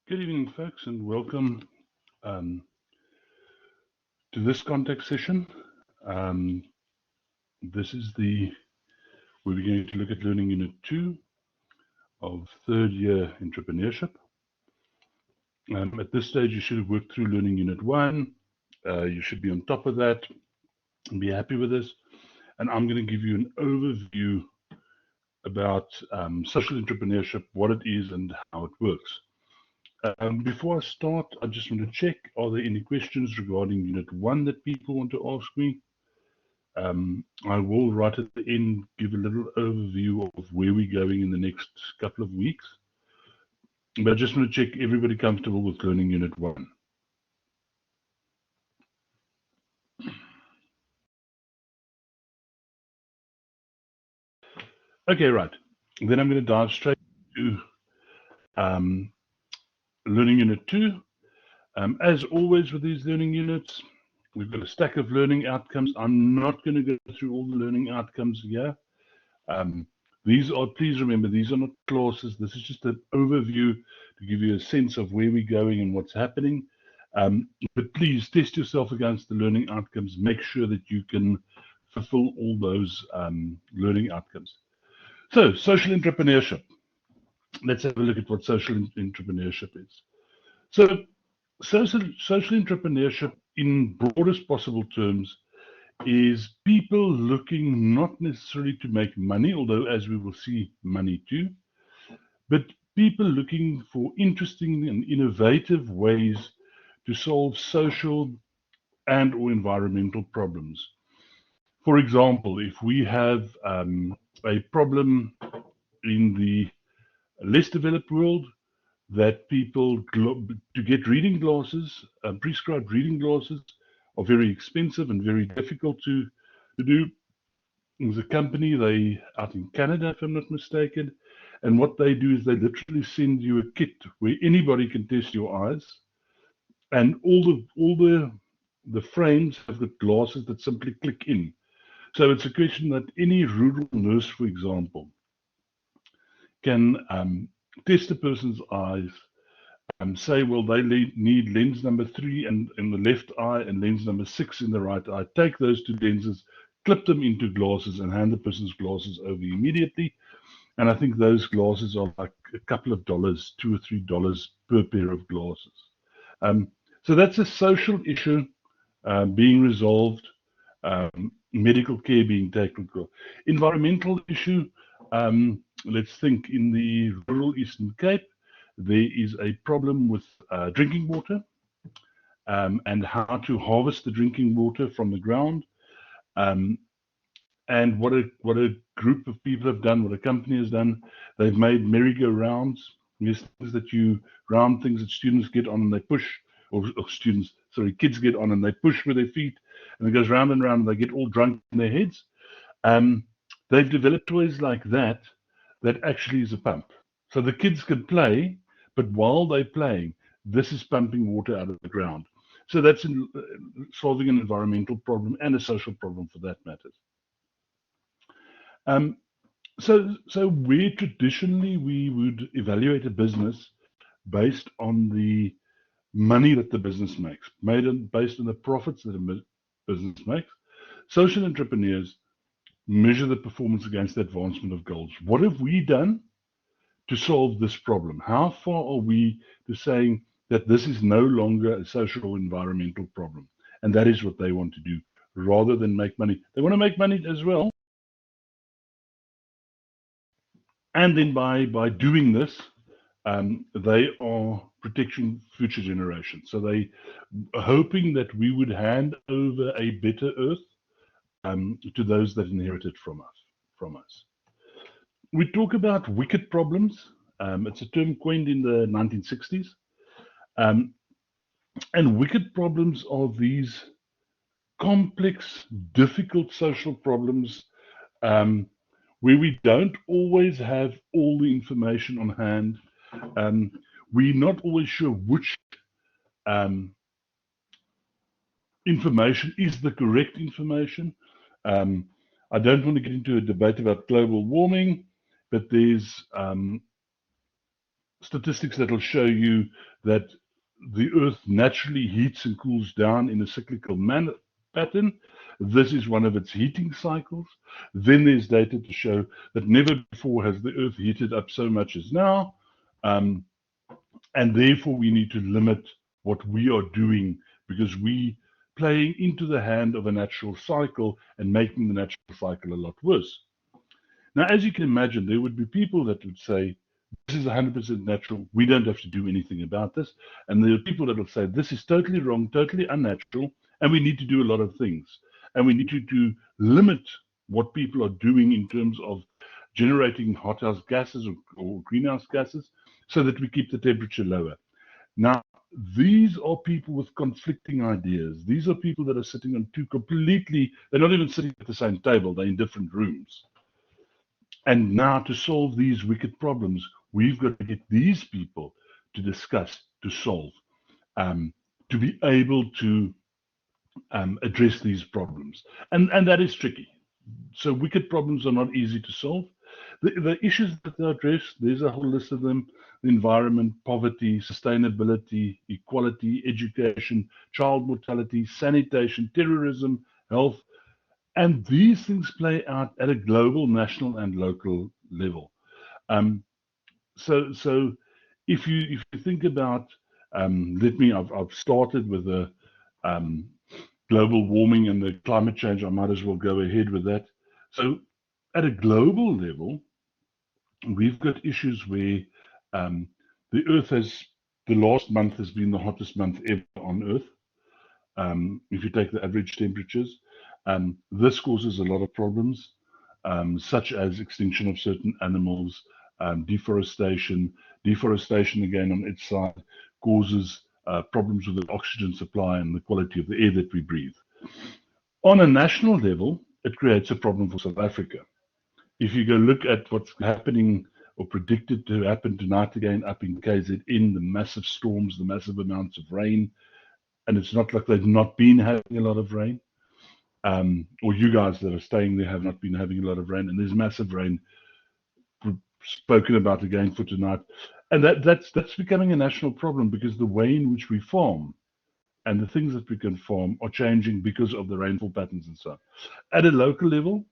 Good evening, folks, and welcome um, to this context session. Um, this is where we're going to look at Learning Unit 2 of third year entrepreneurship. At this stage, you should have worked through Learning Unit 1. You should be on top of that and be happy with this. And I'm going to give you an overview about social entrepreneurship, what it is, and how it works. Before I start, I just want to check, are there any questions regarding Unit 1 that people want to ask me? I will, right at the end, give a little overview of where we're going in the next couple of weeks. But I just want to check everybody comfortable with Learning Unit 1. Okay, right. Then I'm going to dive straight to Learning Unit 2. As always with these learning units, we've got a stack of learning outcomes. I'm not going to go through all the learning outcomes here. These are, please remember, these are not classes. This is just an overview to give you a sense of where we're going and what's happening. But please test yourself against the learning outcomes. Make sure that you can fulfill all those learning outcomes. So, social entrepreneurship. Let's have a look at what social entrepreneurship is. So, social entrepreneurship, in broadest possible terms, is people looking not necessarily to make money, although as we will see, money too, but people looking for interesting and innovative ways to solve social and or environmental problems. For example, if we have a problem in the less developed world that people, to get reading glasses, prescribed reading glasses, are very expensive and very difficult to do. There's a company, they out in Canada, if I'm not mistaken, and what they do is they literally send you a kit where anybody can test your eyes, and all the frames have got glasses that simply click in. So it's a question that any rural nurse, for example, can test a person's eyes and say, well, they need lens number 3 in the left eye and lens number 6 in the right eye. Take those two lenses, clip them into glasses, and hand the person's glasses over immediately. And I think those glasses are like a couple of dollars, $2 or $3 per pair of glasses. So that's a social issue being resolved, medical care being taken care of. Environmental issue, let's think in the rural Eastern Cape, there is a problem with drinking water and how to harvest the drinking water from the ground. And what a group of people have done, what a company has done, they've made merry-go-rounds. These things that you, round things that students get on and they push, or kids get on and they push with their feet, and it goes round and round and they get all drunk in their heads. They've developed toys like that actually is a pump. So the kids can play, but while they're playing, this is pumping water out of the ground. So that's solving an environmental problem and a social problem for that matter. So where traditionally we would evaluate a business based on the money that the business makes, based on the profits that a business makes, social entrepreneurs measure the performance against the advancement of goals. What have we done to solve this problem? How far are we to saying that this is no longer a social or environmental problem? And that is what they want to do, rather than make money. They want to make money as well. And then by doing this, they are protecting future generations. So they are hoping that we would hand over a better earth to those that inherited from us. We talk about wicked problems. It's a term coined in the 1960s. And wicked problems are these complex, difficult social problems where we don't always have all the information on hand. We're not always sure which information is the correct information. I don't want to get into a debate about global warming, but there's statistics that will show you that the Earth naturally heats and cools down in a cyclical pattern. This is one of its heating cycles. Then there's data to show that never before has the Earth heated up so much as now. And therefore, we need to limit what we are doing because we playing into the hand of a natural cycle and making the natural cycle a lot worse. Now, as you can imagine, there would be people that would say, this is 100% natural. We don't have to do anything about this. And there are people that will say, this is totally wrong, totally unnatural, and we need to do a lot of things. And we need to limit what people are doing in terms of generating hothouse gases or greenhouse gases so that we keep the temperature lower. Now, these are people with conflicting ideas. These are people that are sitting on two completely, they're not even sitting at the same table, they're in different rooms. And now to solve these wicked problems, we've got to get these people to discuss, to solve, to be able to address these problems. And that is tricky. So wicked problems are not easy to solve. The issues that they address, there's a whole list of them: the environment, poverty, sustainability, equality, education, child mortality, sanitation, terrorism, health. And these things play out at a global, national, and local level. So if you think about, I've started with the global warming and the climate change. I might as well go ahead with that. So at a global level, we've got issues where the Earth the last month has been the hottest month ever on Earth. If you take the average temperatures, this causes a lot of problems, such as extinction of certain animals, deforestation. Deforestation, again, on its side, causes problems with the oxygen supply and the quality of the air that we breathe. On a national level, it creates a problem for South Africa. If you go look at what's happening or predicted to happen tonight again up in KZN, the massive storms, the massive amounts of rain, and it's not like they've not been having a lot of rain, or you guys that are staying there have not been having a lot of rain, and there's massive rain spoken about again for tonight. And that's becoming a national problem because the way in which we farm and the things that we can farm are changing because of the rainfall patterns and so on. At a local level,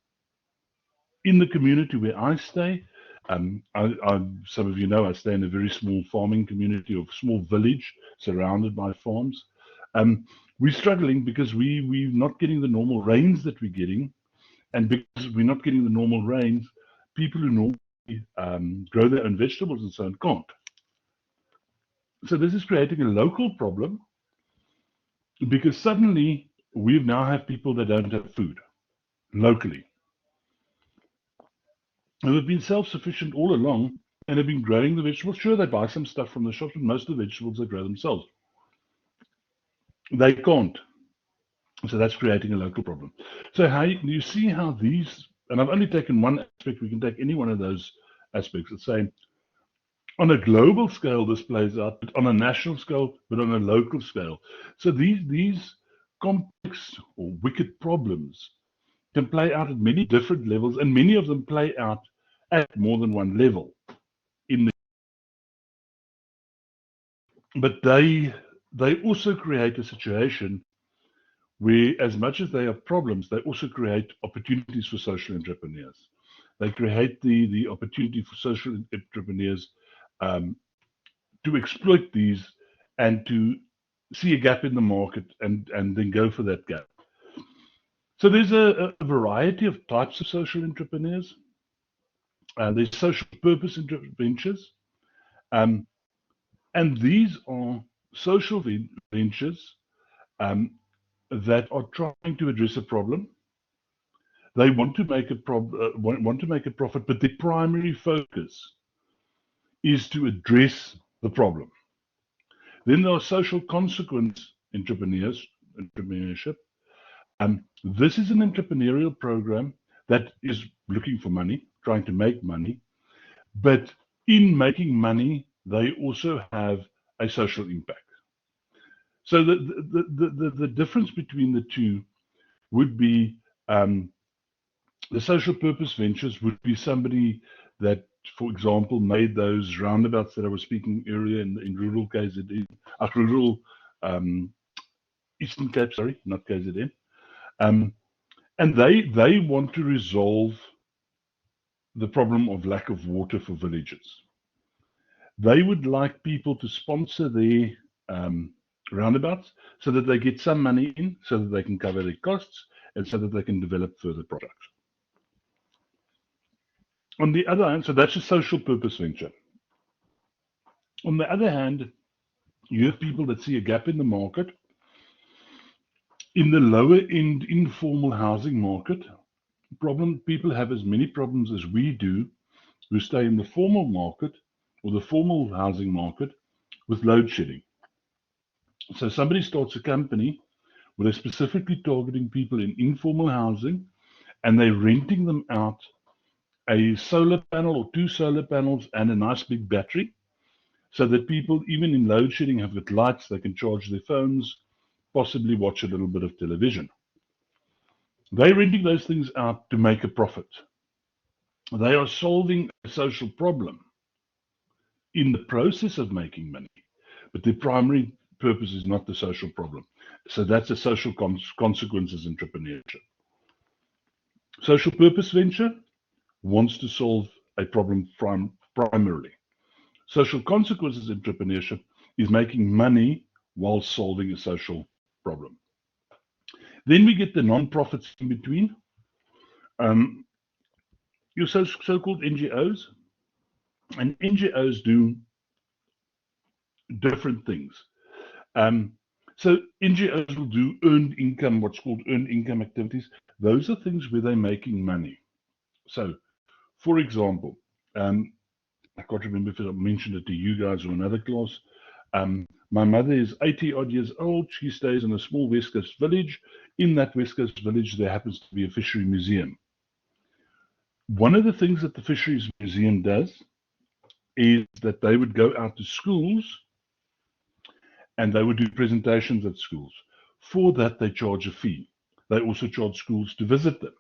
in the community where I stay, some of you know I stay in a very small farming community or small village surrounded by farms. We're struggling because we're not getting the normal rains that we're getting, and because we're not getting the normal rains, people who normally grow their own vegetables and so on can't. So this is creating a local problem because suddenly we now have people that don't have food locally. And they've been self-sufficient all along and have been growing the vegetables. Sure, they buy some stuff from the shops, but most of the vegetables they grow themselves. They can't. So that's creating a local problem. So how you see how these, and I've only taken one aspect, we can take any one of those aspects. It's saying on a global scale this plays out, but on a national scale, but on a local scale. So these complex or wicked problems can play out at many different levels, and many of them play out at more than one level. But they also create a situation where, as much as they have problems, they also create opportunities for social entrepreneurs. They create the opportunity for social entrepreneurs to exploit these and to see a gap in the market and then go for that gap. So there's a variety of types of social entrepreneurs. There's social purpose ventures. And these are social ventures that are trying to address a problem. They want to make a profit, but their primary focus is to address the problem. Then there are social consequence entrepreneurship. This is an entrepreneurial program that is looking for money, trying to make money, but in making money, they also have a social impact. So the difference between the two would be the social purpose ventures would be somebody that for example, made those roundabouts that I was speaking earlier in rural KZN, rural Eastern Cape, sorry, not KZN. And they want to resolve the problem of lack of water for villages. They would like people to sponsor their roundabouts so that they get some money in, so that they can cover their costs, and so that they can develop further products. On the other hand, so that's a social purpose venture. On the other hand, you have people that see a gap in the market. In the lower end informal housing market, people have as many problems as we do who stay in the formal market or the formal housing market with load shedding. So somebody starts a company where they're specifically targeting people in informal housing, and they're renting them out a solar panel or 2 solar panels and a nice big battery, so that people, even in load shedding, have got lights, they can charge their phones, possibly watch a little bit of television. They're renting those things out to make a profit. They are solving a social problem in the process of making money, but their primary purpose is not the social problem. So that's a social consequences entrepreneurship. Social purpose venture wants to solve a problem primarily. Social consequences entrepreneurship is making money while solving a social problem. Then we get the non-profits in between. Your so-called NGOs, and NGOs do different things. So NGOs will do earned income, what's called earned income activities. Those are things where they're making money. So, for example, I can't remember if I mentioned it to you guys or another class. My mother is 80 odd years old. She stays in a small West Coast village. In that West Coast village, there happens to be a fishery museum. One of the things that the Fisheries Museum does is that they would go out to schools and they would do presentations at schools. For that, they charge a fee. They also charge schools to visit them.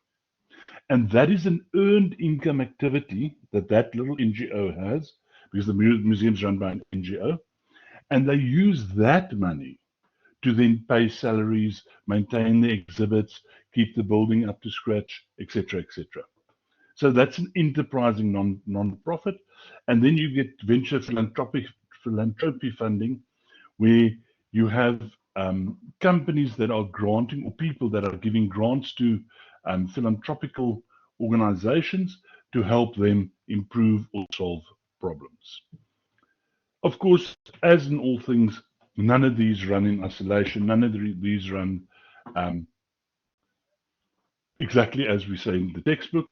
And that is an earned income activity that that little NGO has, because the museum's run by an NGO. And they use that money to then pay salaries, maintain the exhibits, keep the building up to scratch, etc., etc. So that's an enterprising non-profit. And then you get venture philanthropy funding, where you have companies that are granting, or people that are giving grants to philanthropical organizations to help them improve or solve problems. Of course, as in all things, none of these run in isolation. None of these run exactly as we say in the textbook.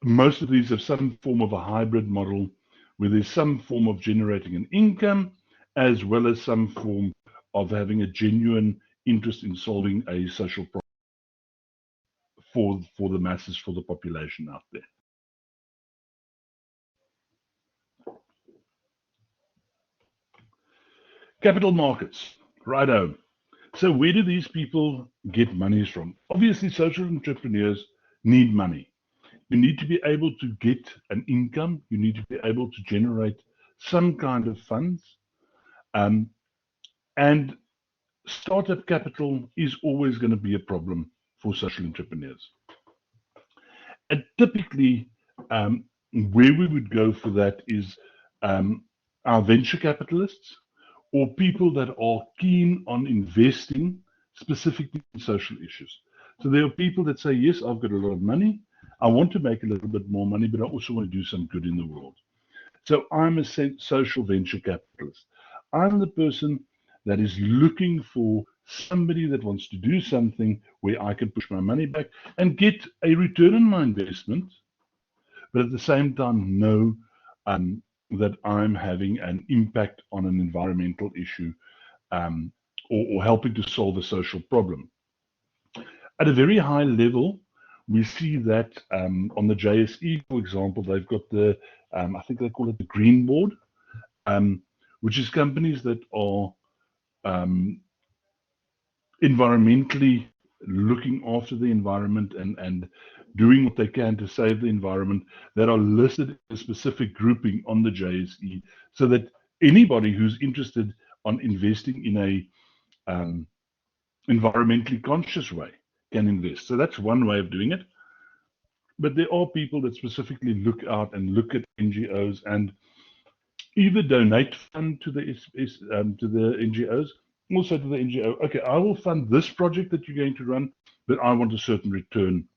Most of these have some form of a hybrid model where there's some form of generating an income as well as some form of having a genuine interest in solving a social problem for the masses, for the population out there. Capital markets, righto. So where do these people get monies from? Obviously, social entrepreneurs need money. You need to be able to get an income. You need to be able to generate some kind of funds. And startup capital is always going to be a problem for social entrepreneurs. And typically, where we would go for that is our venture capitalists or people that are keen on investing specifically in social issues. So there are people that say, yes, I've got a lot of money. I want to make a little bit more money, but I also want to do some good in the world. So I'm a social venture capitalist. I'm the person that is looking for somebody that wants to do something where I can push my money back and get a return on my investment, but at the same time know that I'm having an impact on an environmental issue or helping to solve a social problem. At a very high level, we see that on the JSE, for example, they've got the, I think they call it the Green Board, which is companies that are environmentally looking after the environment and doing what they can to save the environment, that are listed in a specific grouping on the JSE, so that anybody who's interested on investing in a environmentally conscious way can invest. So that's one way of doing it. But there are people that specifically look out and look at NGOs and either donate fund to the NGOs, also to the NGO. Okay, I will fund this project that you're going to run, but I want a certain return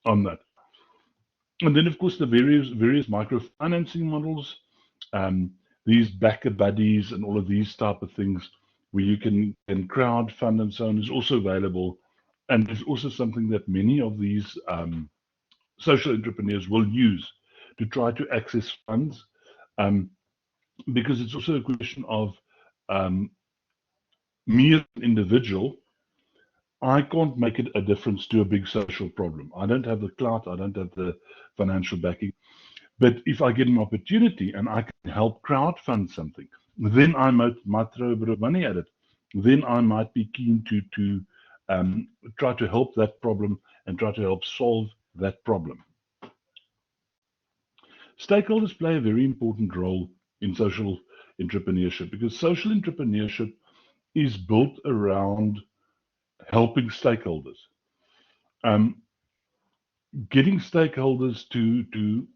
on that. And then, of course, the various microfinancing models, these backer buddies and all of these type of things, where you can crowd fund and so on, is also available. And it's also something that many of these social entrepreneurs will use to try to access funds, because it's also a question of me as an individual. I can't make it a difference to a big social problem. I don't have the clout, I don't have the financial backing. But if I get an opportunity and I can help crowdfund something, then I might throw a bit of money at it. Then I might be keen to try to help that problem and try to help solve that problem. Stakeholders play a very important role in social entrepreneurship, because social entrepreneurship is built around helping stakeholders. Getting stakeholders to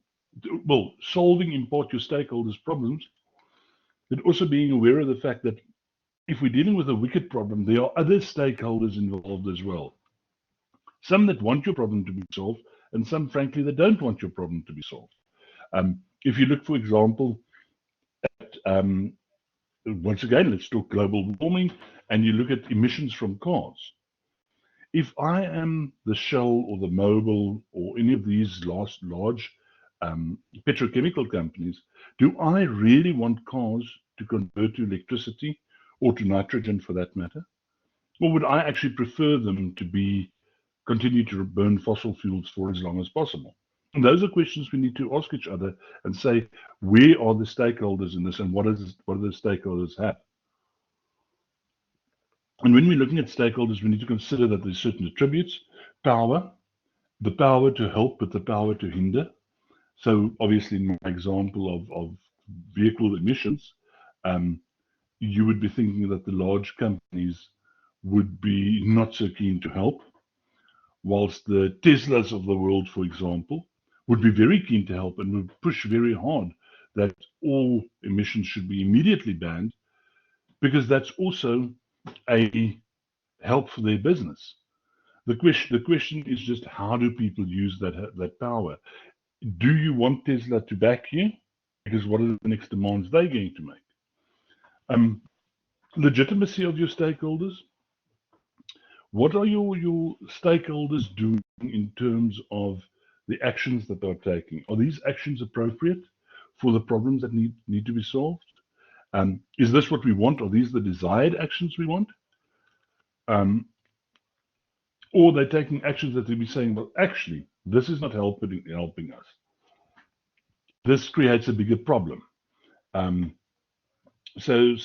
solving in part your stakeholders' problems, but also being aware of the fact that if we're dealing with a wicked problem, there are other stakeholders involved as well. Some that want your problem to be solved, and some, frankly, that don't want your problem to be solved. If you look, for example, at, once again, let's talk global warming, and you look at emissions from cars. If I am the Shell or the Mobil or any of these large petrochemical companies, do I really want cars to convert to electricity or to nitrogen for that matter? Or would I actually prefer them to continue to burn fossil fuels for as long as possible? And those are questions we need to ask each other and say, where are the stakeholders in this, and what do the stakeholders have? And when we're looking at stakeholders, we need to consider that there's certain attributes: power, the power to help, but the power to hinder. So obviously, in my example of vehicle emissions, you would be thinking that the large companies would be not so keen to help, whilst the Teslas of the world, for example, would be very keen to help and would push very hard that all emissions should be immediately banned, because that's also a help for their business. The question is just, how do people use that power? Do you want Tesla to back you? Because what are the next demands they're going to make? Legitimacy of your stakeholders. What are your stakeholders doing in terms of the actions that they're taking? Are these actions appropriate for the problems that need to be solved? Is this what we want? Are these the desired actions we want? Or they're taking actions that they'll be saying, well, actually, this is not helping us. This creates a bigger problem. So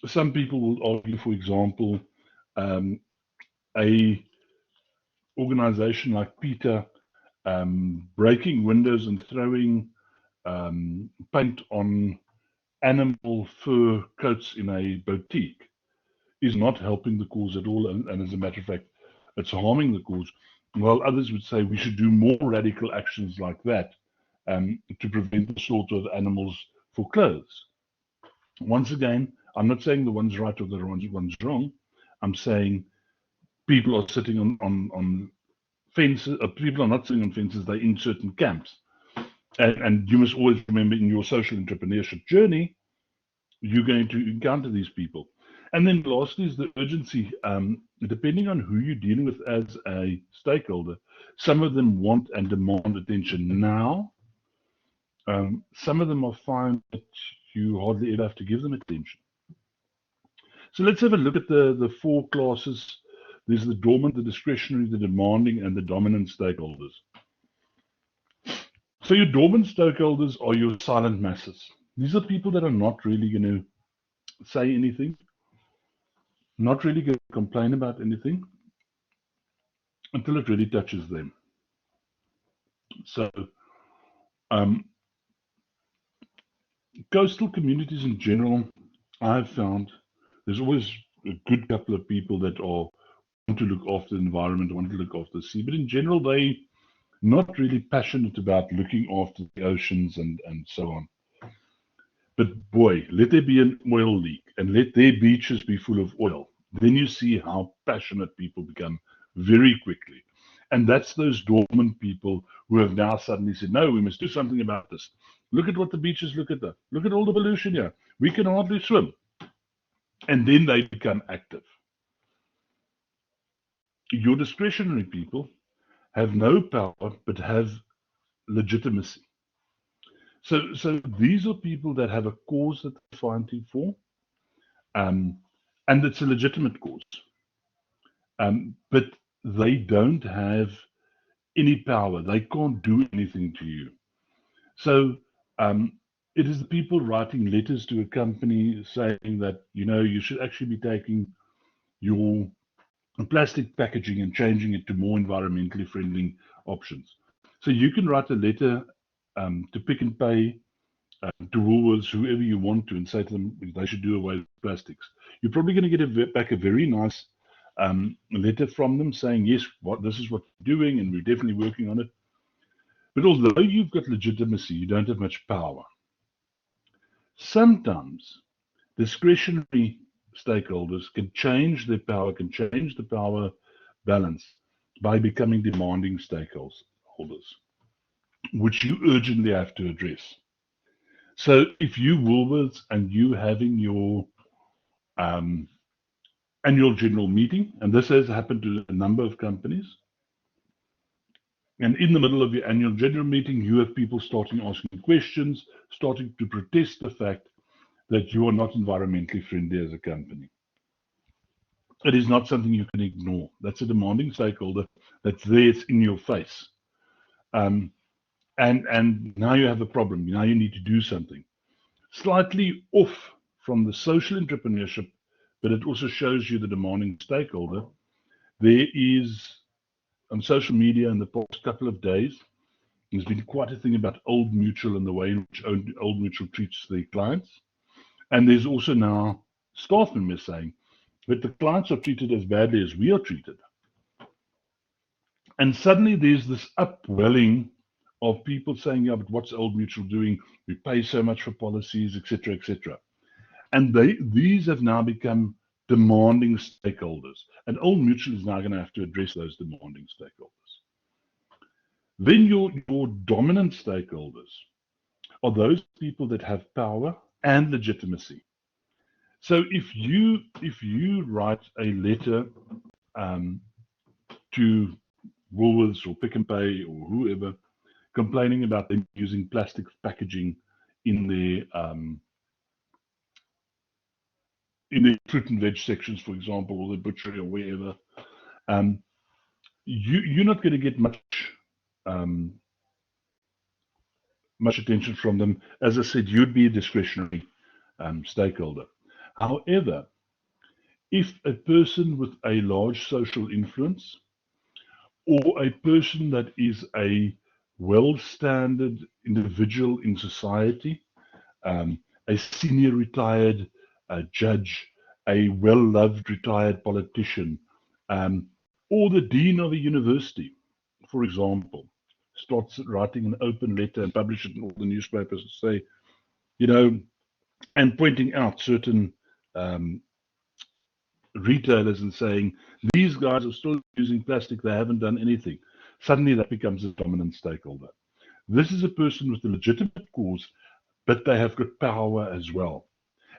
some people will argue, for example, a organization like PETA breaking windows and throwing paint on animal fur coats in a boutique is not helping the cause at all, and as a matter of fact, it's harming the cause. While others would say we should do more radical actions like that to prevent the slaughter of animals for clothes. Once again, I'm not saying the one's right or the one's wrong. I'm saying people are sitting on fences. People are not sitting on fences. They're in certain camps. And you must always remember, in your social entrepreneurship journey, you're going to encounter these people. And then lastly is the urgency. Depending on who you're dealing with as a stakeholder, some of them want and demand attention now. Some of them are fine that you hardly ever have to give them attention. So let's have a look at the four classes. There's the dormant, the discretionary, the demanding, and the dominant stakeholders. So your dormant stakeholders are your silent masses. These are people that are not really going to say anything, not really going to complain about anything until it really touches them. So coastal communities in general, I've found there's always a good couple of people that are want to look after the environment, want to look after the sea, but in general, they not really passionate about looking after the oceans and so on. But boy, let there be an oil leak and let their beaches be full of oil. Then you see how passionate people become very quickly. And that's those dormant people who have now suddenly said, no, we must do something about this. Look at what the beaches look at. Look at all the pollution here. We can hardly swim. And then they become active. Your discretionary people have no power but have legitimacy. So these are people that have a cause that they're fighting for, um, and it's a legitimate cause. But they don't have any power. They can't do anything to you. So um, it is the people writing letters to a company saying that, you should actually be taking your plastic packaging and changing it to more environmentally friendly options. So you can write a letter to Pick and Pay, to Woolworths, whoever you want to, and say to them they should do away with plastics. You're probably going to get back a very nice letter from them saying, yes, this is what we're doing, and we're definitely working on it. But although you've got legitimacy, you don't have much power. Sometimes discretionary stakeholders can change their power, can change the power balance by becoming demanding stakeholders, which you urgently have to address. So if you Woolworths and you having your um, annual general meeting, and this has happened to a number of companies, and in the middle of your annual general meeting, you have people starting asking questions, starting to protest the fact that you are not environmentally friendly as a company. It is not something you can ignore. That's a demanding stakeholder that's there, it's in your face. Um, and now you have a problem. Now you need to do something. Slightly off from the social entrepreneurship, but it also shows you the demanding stakeholder. There is, on social media in the past couple of days, there's been quite a thing about Old Mutual and the way in which Old Mutual treats their clients. And there's also now staff members saying that the clients are treated as badly as we are treated. And suddenly there's this upwelling of people saying, yeah, but what's Old Mutual doing? We pay so much for policies, etc., etc. And these have now become demanding stakeholders. And Old Mutual is now going to have to address those demanding stakeholders. Then your dominant stakeholders are those people that have power and legitimacy. So if you write a letter to Woolworths or Pick and Pay or whoever, complaining about them using plastic packaging in the fruit and veg sections, for example, or the butchery or wherever, you're not going to get um, much attention from them. As I said, you'd be a discretionary stakeholder. However, if a person with a large social influence or a person that is a well-standard individual in society, a senior retired judge, a well-loved retired politician, or the dean of a university, for example, starts writing an open letter and publish it in all the newspapers to say, and pointing out certain retailers and saying, these guys are still using plastic, they haven't done anything. Suddenly that becomes a dominant stakeholder. This is a person with a legitimate cause, but they have got power as well.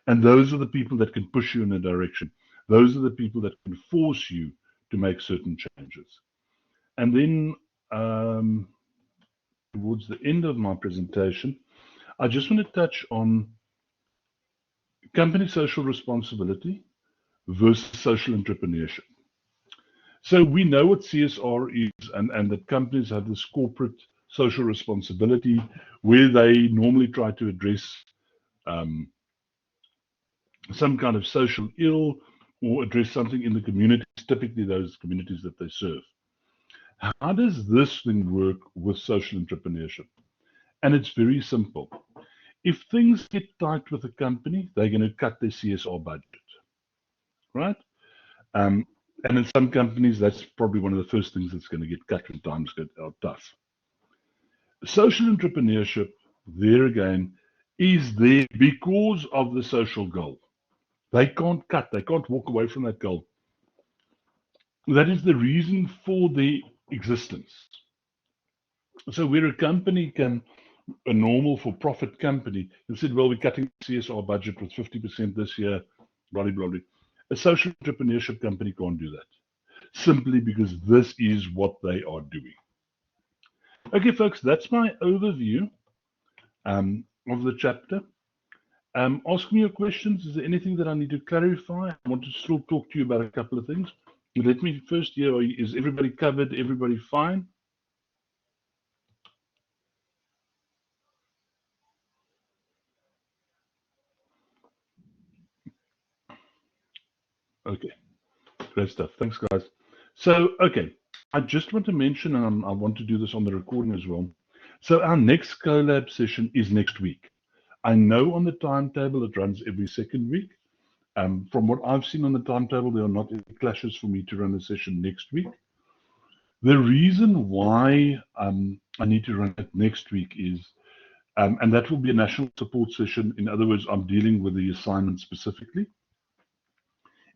And those are the people that can push you in a direction. Those are the people that can force you to make certain changes. And then towards the end of my presentation, I just want to touch on company social responsibility versus social entrepreneurship. So we know what CSR is, and that companies have this corporate social responsibility where they normally try to address some kind of social ill or address something in the communities, typically those communities that they serve. How does this thing work with social entrepreneurship? And it's very simple. If things get tight with a company, they're going to cut their CSR budget, right? Um, and in some companies, that's probably one of the first things that's going to get cut when times get tough. Social entrepreneurship, there again, is there because of the social goal. They can't cut, they can't walk away from that goal. That is the reason for their existence. So, where a company can, a normal for profit company, you said, well, we're cutting CSR budget with 50% this year, blah, blah, blah. A social entrepreneurship company can't do that simply because this is what they are doing. Okay, folks, that's my overview of the chapter. Ask me your questions. Is there anything that I need to clarify? I want to still talk to you about a couple of things. Let me first hear, is everybody covered? Everybody fine? Okay, great stuff. Thanks, guys. So, okay, I just want to mention, and I want to do this on the recording as well. So, our next Collab session is next week. I know on the timetable it runs every second week. From what I've seen on the timetable, there are not any clashes for me to run a session next week. The reason why I need to run it next week is, and that will be a national support session. In other words, I'm dealing with the assignment specifically,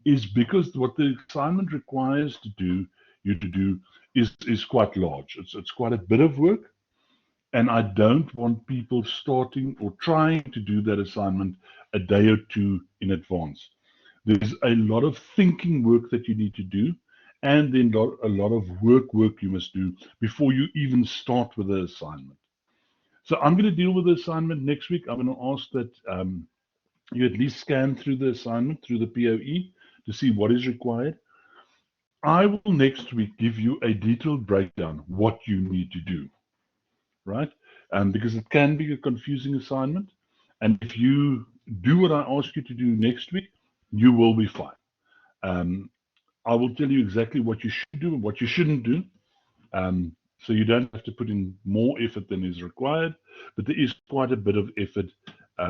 is because what the assignment requires you to do is quite large. It's quite a bit of work, and I don't want people starting or trying to do that assignment a day or two in advance. There's a lot of thinking work that you need to do, and then a lot of work you must do before you even start with the assignment. So I'm going to deal with the assignment next week. I'm going to ask that you at least scan through the assignment, through the POE, to see what is required. I will next week give you a detailed breakdown what you need to do, right? Because it can be a confusing assignment. And if you do what I ask you to do next week, you will be fine. Um, I will tell you exactly what you should do and what you shouldn't do. So you don't have to put in more effort than is required, but there is quite a bit of effort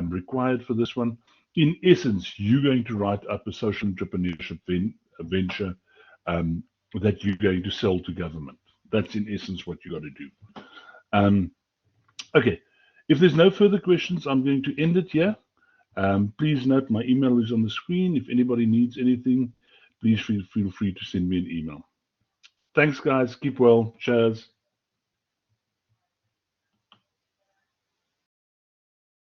required for this one. In essence, you're going to write up a social entrepreneurship venture that you're going to sell to government. That's in essence what you got to do. Okay, if there's no further questions, I'm going to end it here. Please note my email is on the screen. If anybody needs anything, please feel free to send me an email. Thanks, guys. Keep well. Cheers.